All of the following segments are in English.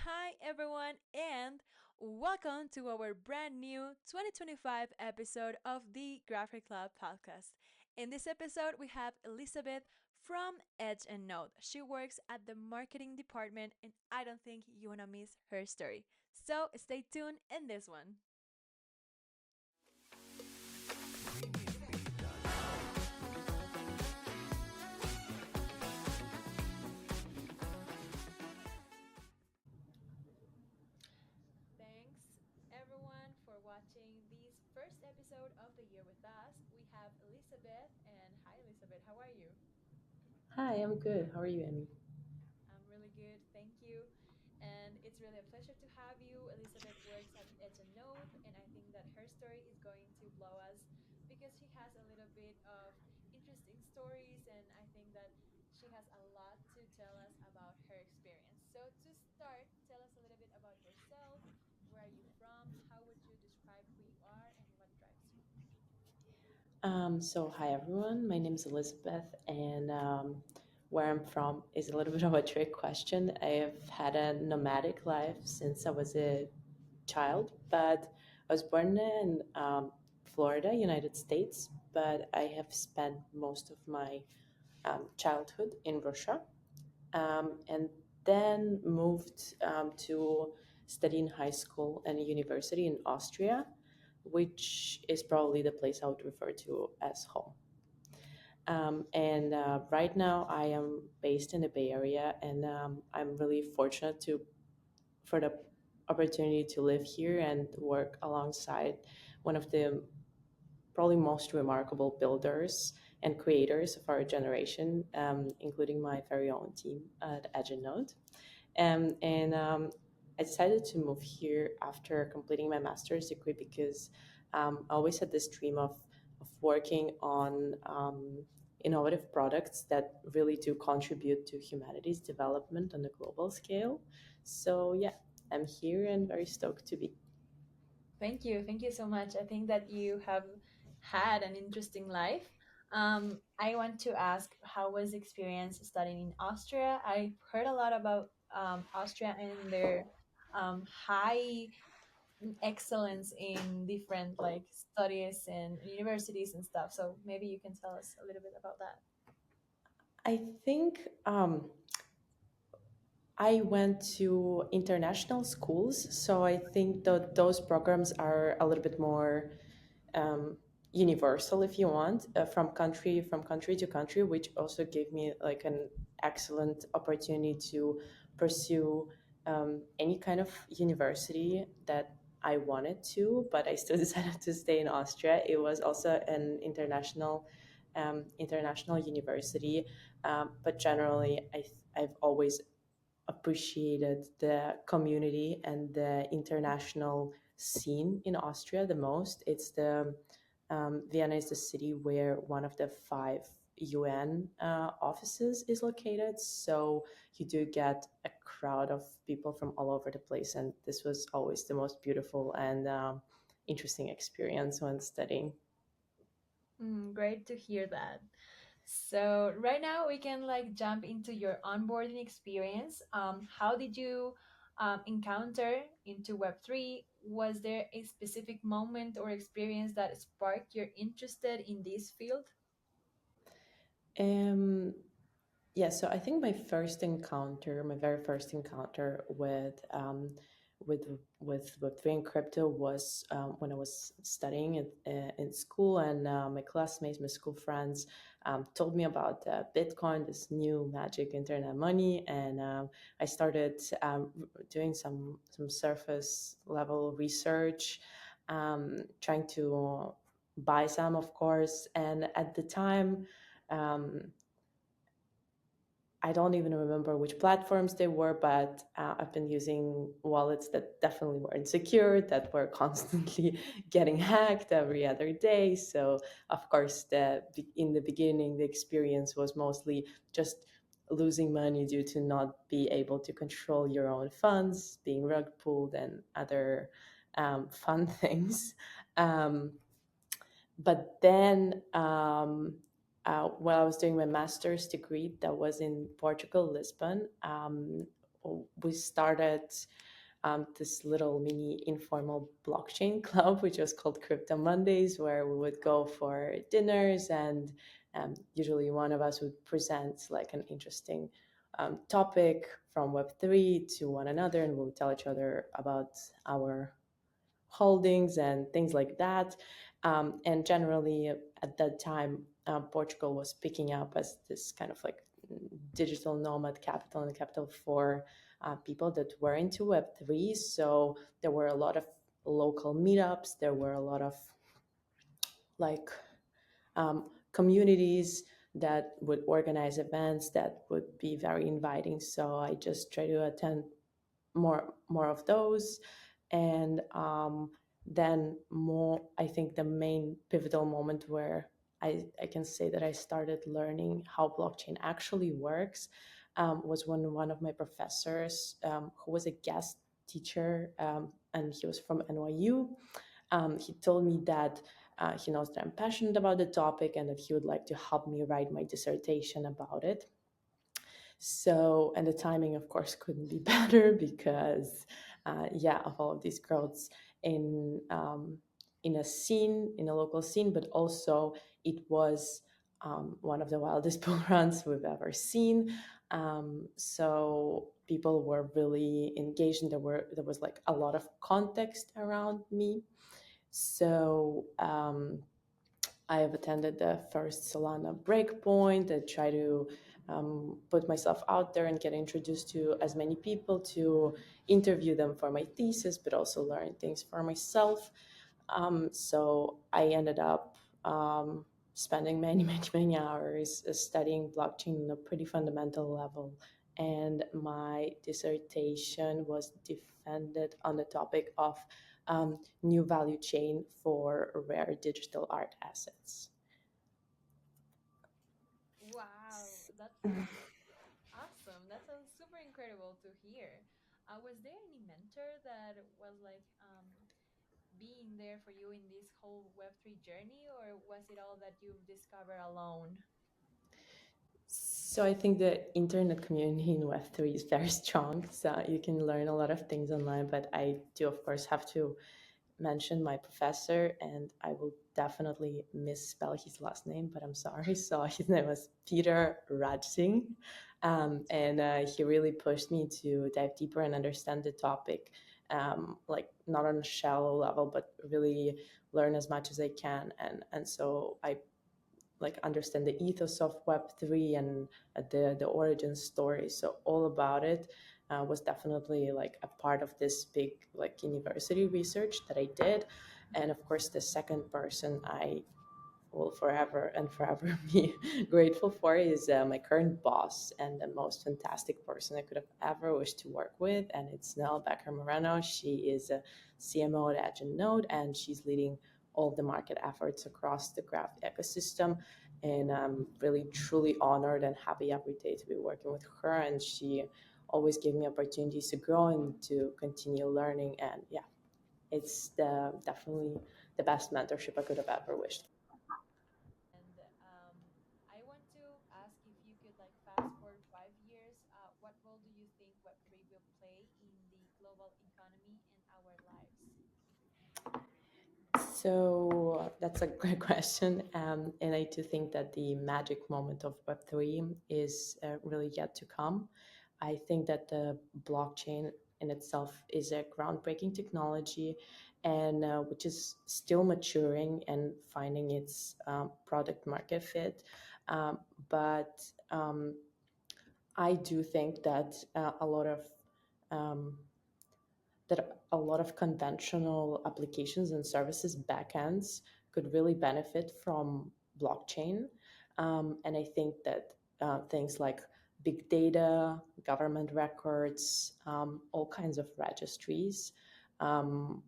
Hi, everyone, and welcome to our brand new 2025 episode of the GrapHER Club podcast. In this episode, we have Elizabeth from Edge and Note. She works at the marketing department, and I don't think you want to miss her story. So stay tuned in this one. Thanks, everyone, for watching this first episode of the year with us. We have Elizabeth, and hi, Elizabeth, how are you? Hi, I'm good. How are you, Emmy? I'm really good, thank you. And it's really a pleasure to have you. Elizabeth works at Edge and Node, and I think that her story is going to blow us because she has a little bit of interesting stories, and I think that she has a lot to tell us about her experience. So, to start, tell us a little bit about yourself. Where are you from? How would you describe who you are and what drives you? Hi everyone. My name is Elizabeth, and where I'm from is a little bit of a trick question. I have had a nomadic life since I was a child, but I was born in Florida, United States, but I have spent most of my childhood in Russia, and then moved to study in high school and university in Austria, which is probably the place I would refer to as home. And right now, I am based in the Bay Area, and I'm really fortunate to for the opportunity to live here and work alongside one of the probably most remarkable builders and creators of our generation, including my very own team at Edgenode. And I decided to move here after completing my master's degree because I always had this dream of working on innovative products that really do contribute to humanity's development on a global scale. So, yeah, I'm here and very stoked to be. Thank you. Thank you so much. I think that you have had an interesting life. I want to ask, how was the experience studying in Austria? I've heard a lot about Austria and their high excellence in different like studies and universities and stuff. So maybe you can tell us a little bit about that. I think I went to international schools, so I think that those programs are a little bit more um, universal, if you want, from country to country, which also gave me like an excellent opportunity to pursue any kind of university that I wanted to. But I still decided to stay in Austria. It was also an international university, but generally, I've always appreciated the community and the international scene in Austria the most. It's the Vienna is the city where one of the five UN offices is located. So you do get a crowd of people from all over the place, and this was always the most beautiful and interesting experience when studying. Great to hear that. So right now we can like jump into your onboarding experience. How did you encounter into Web3? Was there a specific moment or experience that sparked your interested in this field? Um, Yeah, so I think my very first encounter with Web3 and crypto was when I was studying in school, and my classmates, my school friends, told me about Bitcoin, this new magic internet money, and I started doing some surface level research, trying to buy some, of course, and at the time. Um, I don't even remember which platforms they were, but I've been using wallets that definitely weren't secure, that were constantly getting hacked every other day. So, of course, in the beginning, the experience was mostly just losing money due to not be able to control your own funds, being rug pulled, and other fun things. Um, but then while I was doing my master's degree, that was in Portugal, Lisbon. we started this little mini informal blockchain club, which was called Crypto Mondays, where we would go for dinners, and usually one of us would present like an interesting topic from Web3 to one another, and we would tell each other about our holdings and things like that. And generally, at that time, Portugal was picking up as this kind of like digital nomad capital and capital for people that were into Web3. So there were a lot of local meetups, there were a lot of like communities that would organize events that would be very inviting. So I just try to attend more of those. And then more, I think the main pivotal moment where I can say that I started learning how blockchain actually works was when one of my professors, who was a guest teacher, and he was from NYU, he told me that he knows that I'm passionate about the topic and that he would like to help me write my dissertation about it. So, and the timing, of course, couldn't be better because, yeah, of all of these growths in in a scene, in a local scene, but also it was one of the wildest bull runs we've ever seen. So people were really engaged, and there was like a lot of context around me. So I have attended the first Solana breakpoint. I try to put myself out there and get introduced to as many people, to interview them for my thesis, but also learn things for myself. So I ended up spending many, many, many hours studying blockchain on a pretty fundamental level. And my dissertation was defended on the topic of new value chain for rare digital art assets. Wow, that sounds awesome. That sounds super incredible to hear. Was there any mentor that was like being there for you in this whole Web3 journey, or was it all that you've discovered alone? So I think the internet community in Web3 is very strong. So you can learn a lot of things online, but I do, of course, have to mention my professor, and I will definitely misspell his last name, but I'm sorry. So his name was Peter Rajsingh, and he really pushed me to dive deeper and understand the topic, like not on a shallow level, but really learn as much as I can. And so I like understand the ethos of Web3 and the origin story. So all about it was definitely like a part of this big like university research that I did. And of course, the second person I will forever and forever be grateful for is my current boss and the most fantastic person I could have ever wished to work with. And it's Nell Becker Moreno. She is a CMO at Edge and Node, and she's leading all the market efforts across the Graph ecosystem. And I'm really truly honored and happy every day to be working with her. And she always gave me opportunities to grow and to continue learning. And yeah, it's definitely the best mentorship I could have ever wished. And I want to ask if you could like fast forward 5 years, what role do you think Web3 will play in the global economy and our lives? So that's a great question. And I do think that the magic moment of Web3 is really yet to come. I think that the blockchain in itself is a groundbreaking technology, and which is still maturing and finding its product market fit. Um, but I do think that um, a lot of conventional applications and services backends could really benefit from blockchain. And I think that things like big data, government records, all kinds of registries um,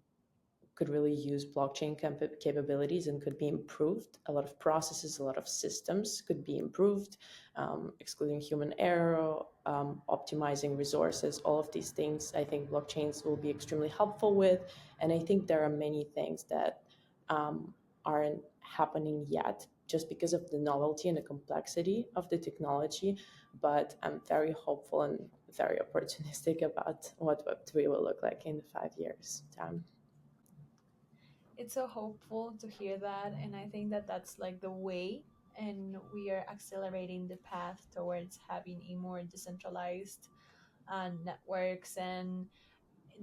could really use blockchain capabilities and could be improved. A lot of processes, a lot of systems could be improved, excluding human error, optimizing resources, all of these things I think blockchains will be extremely helpful with. And I think there are many things that um, aren't happening yet just because of the novelty and the complexity of the technology. But I'm very hopeful and very opportunistic about what Web3 will look like in 5 years time. It's so hopeful to hear that, and I think that that's like the way, and we are accelerating the path towards having a more decentralized networks and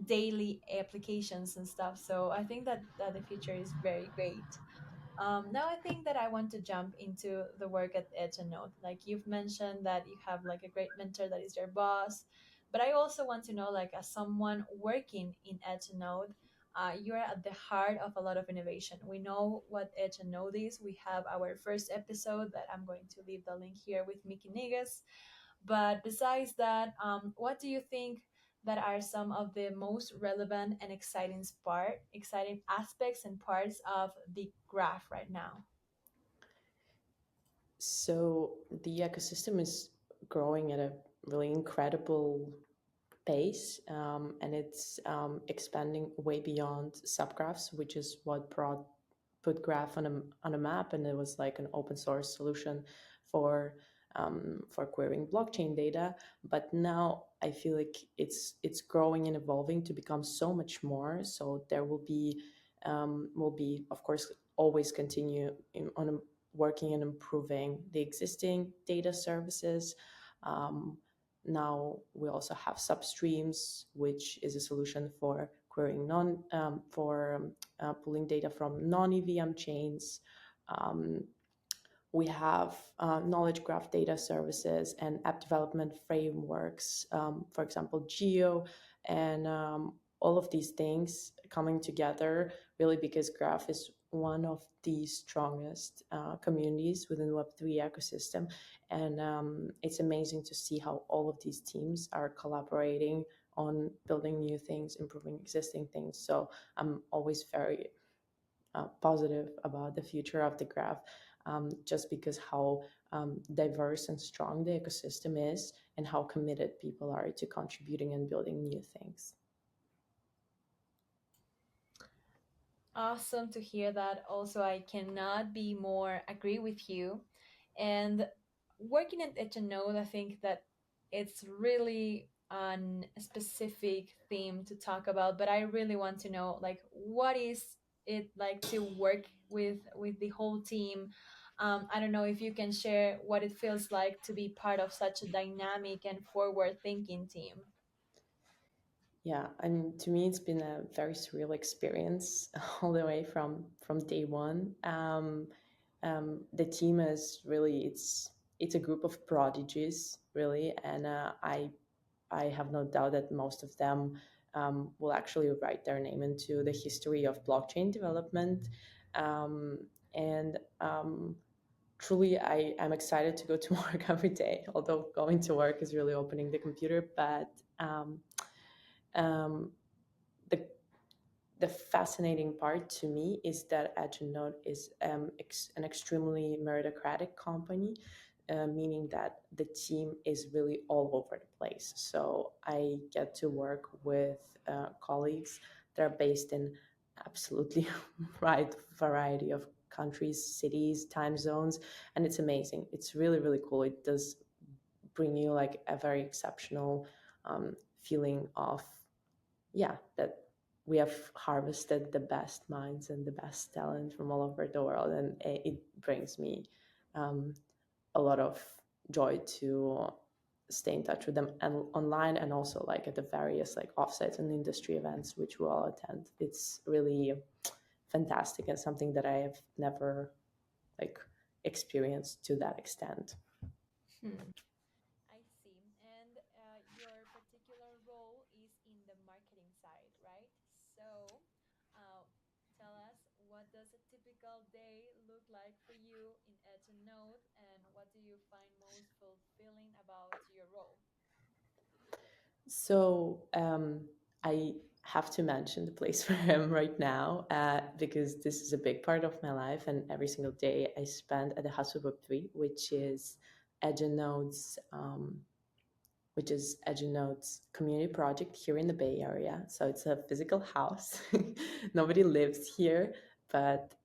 daily applications and stuff. So I think that the future is very great. Now I think that I want to jump into the work at Edge and Node. Like you've mentioned that you have like a great mentor that is your boss, but I also want to know, like as someone working in Edge and Node, you are at the heart of a lot of innovation. We know what Edge and Node is. We have our first episode that I'm going to leave the link here with Mickey Niggas. But besides that, what do you think that are some of the most relevant and exciting aspects and parts of the graph right now? So the ecosystem is growing at a really incredible pace, and it's expanding way beyond subgraphs, which is what brought put graph on a map, and it was like an open source solution for querying blockchain data. But now I feel like it's growing and evolving to become so much more. So there will be of course always continue working and improving the existing data services. Um, Now we also have substreams, which is a solution for querying pulling data from non-EVM chains. Um, we have knowledge graph data services and app development frameworks, for example, Geo, and all of these things coming together really because Graph is one of the strongest communities within Web3 ecosystem. And it's amazing to see how all of these teams are collaborating on building new things, improving existing things. So I'm always very positive about the future of the graph, just because how diverse and strong the ecosystem is and how committed people are to contributing and building new things. Awesome to hear that. Also, I cannot be more agree with you. And working at Itch and Node, I think that it's really on a specific theme to talk about, but I really want to know like what is it like to work with the whole team. I don't know if you can share what it feels like to be part of such a dynamic and forward thinking team. Yeah, and to me, it's been a very surreal experience all the way from day one. The team is really it's a group of prodigies, really, and I have no doubt that most of them will actually write their name into the history of blockchain development. Um, and Truly, I'm excited to go to work every day, although going to work is really opening the computer. But um, the the fascinating part to me is that Edgenode is an extremely meritocratic company, meaning that the team is really all over the place. So I get to work with colleagues that are based in absolutely wide variety of countries, cities, time zones, and it's amazing. It's really, really cool. It does bring you like a very exceptional feeling of that we have harvested the best minds and the best talent from all over the world, and it brings me um, a lot of joy to stay in touch with them and online, and also like at the various like offsites and industry events which we all attend. It's really fantastic and something that I have never like experienced to that extent. Hmm. I see. And your particular role is in the marketing side, right? So, uh, tell us, what does a typical day look like for you in Edge and Node, and what do you find most fulfilling about your role? So I have to mention the place where I am right now, because this is a big part of my life, and every single day I spend at the House of Web3, Edgenode's, which is Edgenode's community project here in the Bay Area. So it's a physical house. Nobody lives here, but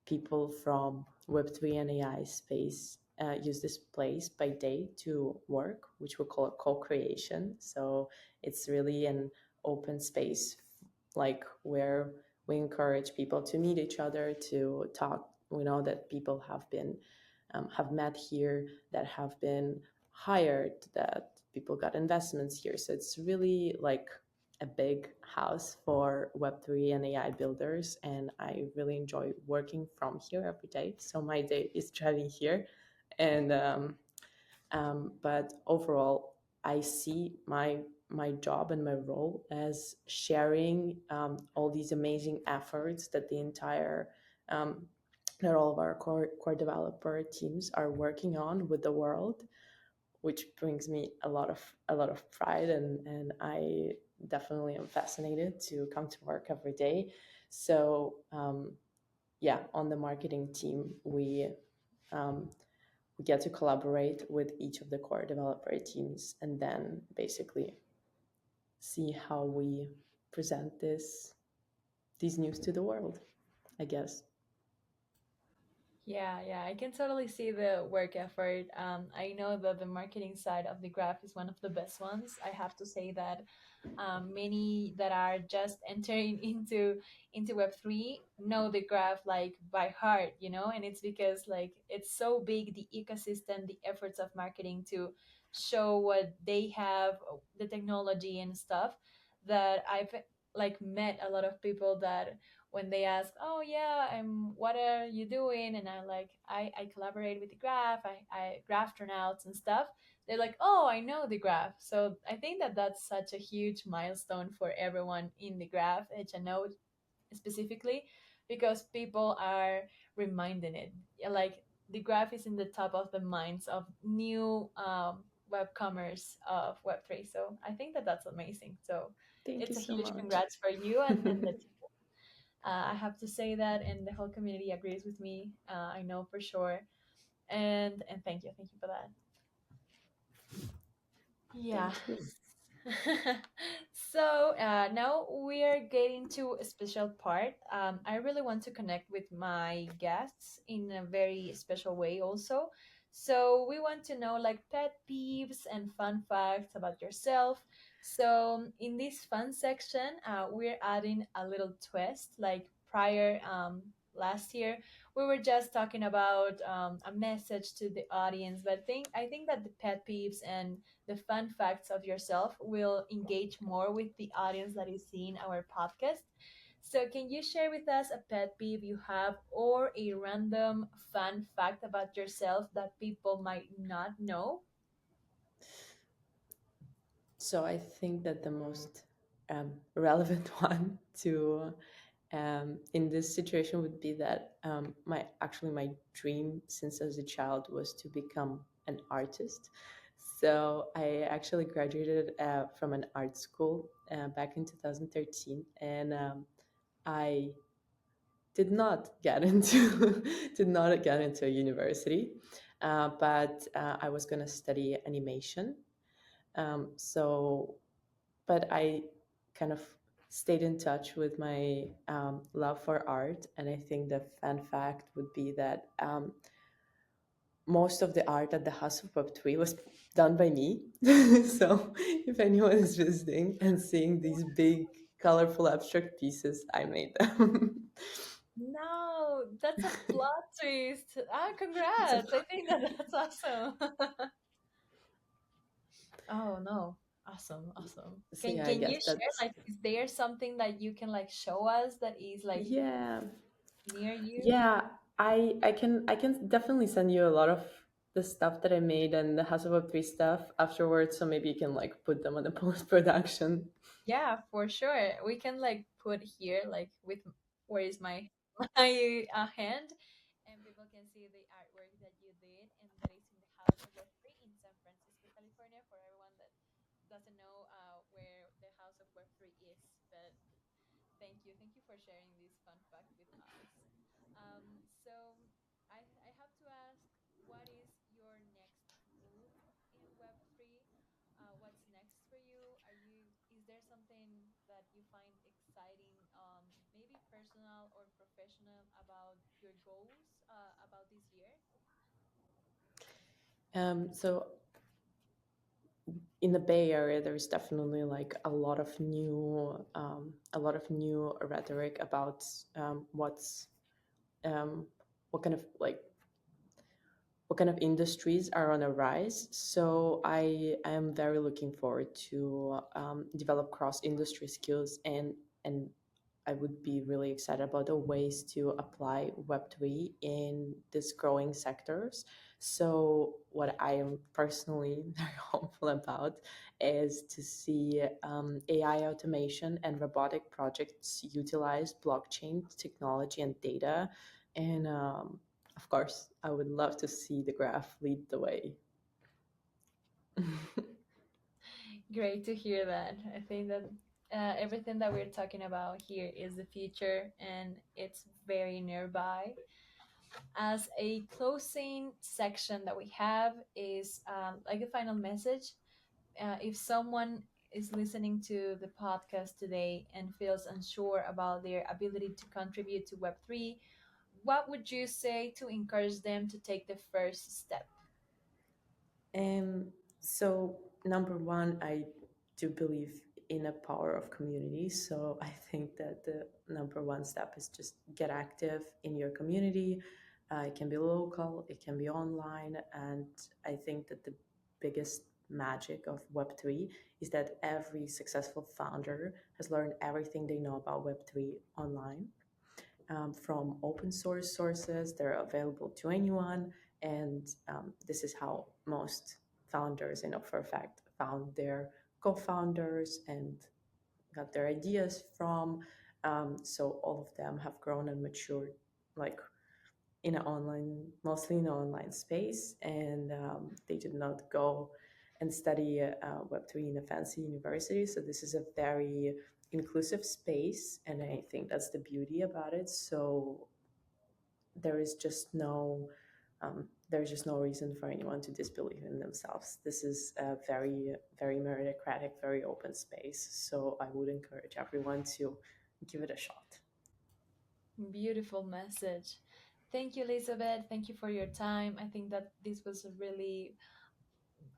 people from Web3 and AI space use this place by day to work, which we call co-creation. So it's really an open space, like where we encourage people to meet each other, to talk. We know that people have met here, that have been hired, that people got investments here. So it's really like a big house for Web3 and AI builders. And I really enjoy working from here every day. So my day is driving here. And but overall, I see my job and my role as sharing all these amazing efforts that the entire that all of our core developer teams are working on with the world, which brings me a lot of pride, and I definitely am fascinated to come to work every day. So yeah, on the marketing team, um, we get to collaborate with each of the core developer teams, and then basically see how we present these news to the world, I guess. Yeah, yeah, I can totally see the work effort. I know that the marketing side of the graph is one of the best ones. I have to say that many that are just entering into Web3 know the graph like by heart, you know, and it's because like it's so big, the ecosystem, the efforts of marketing to show what they have, the technology and stuff, that I've like met a lot of people that when they ask, oh yeah, what are you doing, and I'm like, I collaborate with the graph, I graph turnouts and stuff. They're like, oh, I know the graph. So I think that that's such a huge milestone for everyone in the graph HNO specifically, because people are reminding it. Yeah, like the graph is in the top of the minds of new web commerce of Web3. So I think that that's amazing. So Thank you it's a so huge much. congrats for you and the I have to say that, and the whole community agrees with me. I know for sure, and thank you for that. Yeah. Thank you. So now we are getting to a special part. I really want to connect with my guests in a very special way, also. So we want to know like pet peeves and fun facts about yourself. So in this fun section, we're adding a little twist. Like prior last year, we were just talking about a message to the audience, but I think that the pet peeves and the fun facts of yourself will engage more with the audience that is seeing our podcast. So, can you share with us a pet peeve you have or a random fun fact about yourself that people might not know? So I think that the most relevant one to in this situation would be that my dream since I was a child was to become an artist. So I actually graduated from an art school back in 2013, and I did not get into did not get into a university, but I was going to study animation. So but I kind of stayed in touch with my love for art. And I think the fun fact would be that most of the art at the House of Web3 was done by me. So if anyone is visiting and seeing these big, colorful, abstract pieces, I made them. No, that's a plot twist. Ah, It's a, congrats. I think that that's awesome. Oh no. Awesome, awesome. so Can yeah, I can you guess share that's like is there something that you can like show us that is like yeah. near you? Yeah, I can definitely send you a lot of the stuff that I made and the House of Web 3 stuff afterwards, so maybe you can like put them on the post production. Yeah, for sure. We can like put here like with where is my my hand, and people can see the artwork that you did, and that is in the House of Web3 in San Francisco, California. For everyone that doesn't know where the House of Web3 is, but thank you for sharing this fun fact with us. So I have to ask, what is your next move in Web3? What's next for you? Is there something that you find exciting, maybe personal or professional about your goals about this year? So in the Bay Area, there's definitely like a lot of new rhetoric about um, what kind of like what kind of industries are on a rise. So I am very looking forward to develop cross industry skills, and I would be really excited about the ways to apply Web3 in these growing sectors. So, what I am personally very hopeful about is to see AI automation and robotic projects utilize blockchain technology and data. And of course, I would love to see the graph lead the way. Great to hear that. I think that everything that we're talking about here is the future and it's very nearby. As a closing section that we have is like a final message. If someone is listening to the podcast today and feels unsure about their ability to contribute to Web3, what would you say to encourage them to take the first step? Um, so number one, I do believe in a power of community. So I think that the number one step is just get active in your community. It can be local, it can be online, and I think that the biggest magic of Web3 is that every successful founder has learned everything they know about Web3 online from open source sources. They're available to anyone. And this is how most founders, I know for a fact, found their co founders and got their ideas from. So all of them have grown and matured like in an online, mostly in an online space. And they did not go and study Web3 in a fancy university. So this is a very inclusive space. And I think that's the beauty about it. So there is just no there's just no reason for anyone to disbelieve in themselves. This is a very, very meritocratic, very open space. So I would encourage everyone to give it a shot. Beautiful message. Thank you, Elizabeth. Thank you for your time. I think that this was a really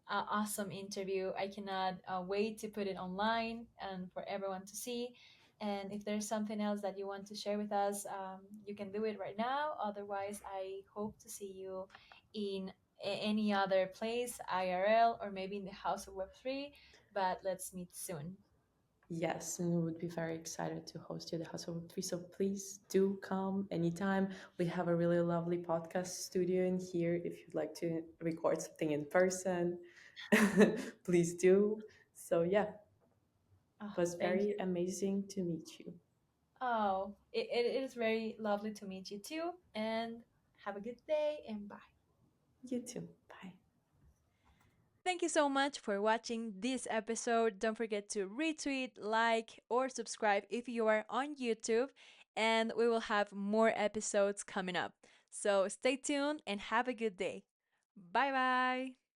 awesome interview. I cannot wait to put it online and for everyone to see. And if there's something else that you want to share with us, you can do it right now. Otherwise, I hope to see you in any other place, IRL, or maybe in the House of Web3. But let's meet soon. Yes, and we would be very excited to host you at the House of Web3. So please do come anytime. We have a really lovely podcast studio in here. If you'd like to record something in person, please do. So yeah, Oh, it was thank you. very amazing to meet you. Oh, it is very lovely to meet you too. And have a good day and bye. You too. Bye. Thank you so much for watching this episode. Don't forget to retweet, like, or subscribe if you are on YouTube, and we will have more episodes coming up. So stay tuned and have a good day. Bye bye.